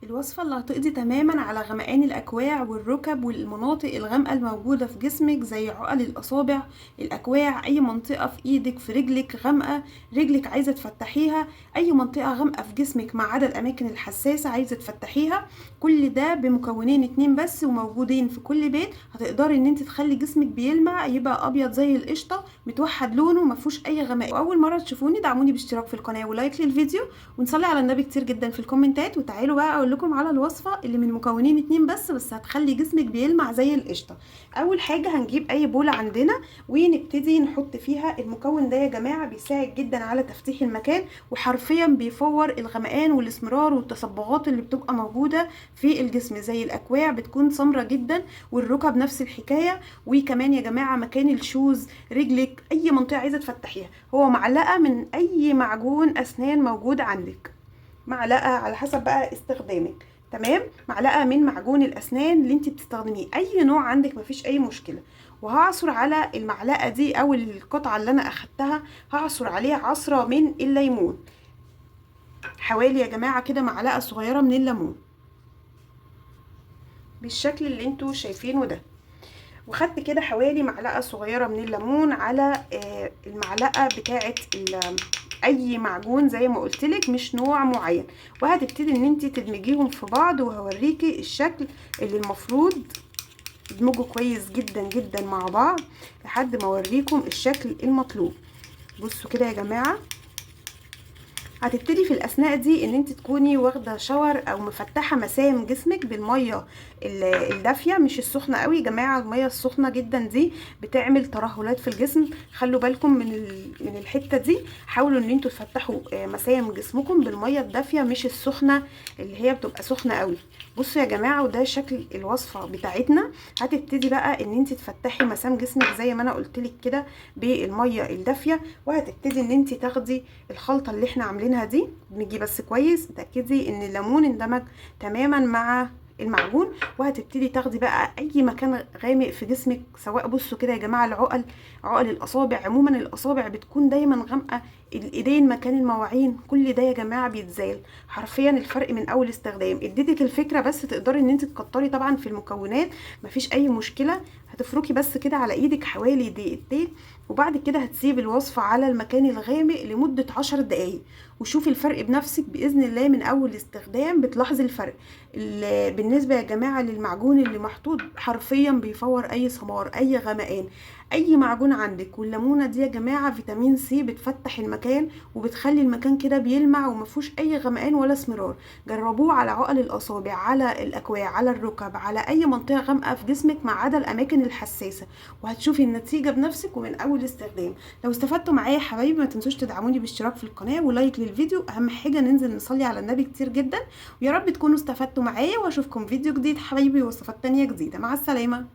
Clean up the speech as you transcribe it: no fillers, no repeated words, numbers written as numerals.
الوصفة اللي هتقضي تماما على غمقان الأكواع والركب والمناطق الغامقة الموجودة في جسمك زي عقل الأصابع، الأكواع، أي منطقة في إيدك، في رجلك غامقة، رجلك عايزة تفتحيها، أي منطقة غامقة في جسمك ما عدا الأماكن الحساسة عايزة تفتحيها. كل ده بمكونين اتنين بس وموجودين في كل بيت. هتقدري ان انت تخلي جسمك بيلمع يبقى أبيض زي القشطة متوحد لونه مفهوش أي غمق. وأول مرة تشوفوني دعموني باشتراك في القناة ولايك للفيديو ونصلي على النبي كتير جدا في الكومنتات. وتعالوا بقى اقول لكم على الوصفه اللي من مكونين اتنين بس هتخلي جسمك بيلمع زي القشطه. اول حاجه هنجيب اي بوله عندنا ونبتدي نحط فيها المكون ده. يا جماعه بيساعد جدا على تفتيح المكان وحرفيا بيفور الغمقان والاسمرار والتصبغات اللي بتبقى موجوده في الجسم، زي الاكواع بتكون سمره جدا والركب نفس الحكايه. وكمان يا جماعه مكان الشوز، رجلك، اي منطقه عايزه تفتحيها، هو معلقه من اي معجون اسنان موجود عندك، معلقه على حسب بقى استخدامك، تمام؟ معلقه من معجون الاسنان اللي انت بتستخدميه، اي نوع عندك مفيش اي مشكله. وهعصر على المعلقه دي او القطعه اللي انا اخدتها، هعصر عليها عصره من الليمون، حوالي يا جماعه كده معلقه صغيره من الليمون بالشكل اللي انتوا شايفينه ده. وخدت كده حوالي معلقه صغيره من الليمون على المعلقه بتاعه اي معجون زي ما قلتلك، مش نوع معين. وهتبتدي ان انت تدمجيهم في بعض، وهوريكي الشكل اللي المفروض تدمجوا كويس جدا جدا مع بعض لحد ما اوريكم الشكل المطلوب. بصوا كده يا جماعه، هتبتدي في الاثناء دي ان انت تكوني واخده شاور او مفتحه مسام جسمك بالميه الدافيه مش السخنه قوي. يا جماعه الميه السخنه جدا دي بتعمل ترهلات في الجسم، خلوا بالكم من الحته دي. حاولوا ان انتوا تفتحوا مسام جسمكم بالميه الدافيه مش السخنه اللي هي بتبقى سخنه قوي. بصوا يا جماعه، وده شكل الوصفه بتاعتنا. هتبتدي بقى ان انت تفتحي مسام جسمك زي ما انا قلت لك كده بالميه الدافيه، وهتبتدي ان انت تاخدي الخلطه اللي احنا عاملينها دي. نجي بس كويس تاكدي ان الليمون اندمج تماما مع المعجون، وهتبتدي تاخدي بقى اي مكان غامق في جسمك، سواء بصوا كده يا جماعه عقل الاصابع، عموما الاصابع بتكون دايما غامقه، الايدين مكان المواعين، كل ده يا جماعه بيتزال حرفيا. الفرق من اول استخدام اديتك الفكره، بس تقدري ان انت تكتري طبعا في المكونات مفيش اي مشكله. هتفركي بس كده على ايدك حوالي دقيقتين، وبعد كده هتسيب الوصفه على المكان الغامق لمده 10 دقايق، وشوفي الفرق بنفسك باذن الله. من اول استخدام بتلاحظي الفرق. بالنسبه يا جماعه للمعجون اللي محطوط حرفيا بيفور اي سمار، اي غمقان، اي معجون عندك. والليمونه دي يا جماعه فيتامين سي، بتفتح المكان وبتخلي المكان كده بيلمع ومفيهوش اي غمقان ولا اسمرار. جربوه على عقل الاصابع، على الاكواع، على الركب، على اي منطقه غامقه في جسمك ما عدا الاماكن الحساسه، وهتشوفي النتيجه بنفسك ومن اول استخدام. لو استفدتوا معايا يا حبايبي ما تنسوش تدعموني باشتراك في القناه ولايك للفيديو. اهم حاجه ننزل نصلي على النبي كتير جدا. ويا رب تكونوا استفدتوا معايا، واشوفكم فيديو جديد حبايبي ووصفات تانية جديده. مع السلامه.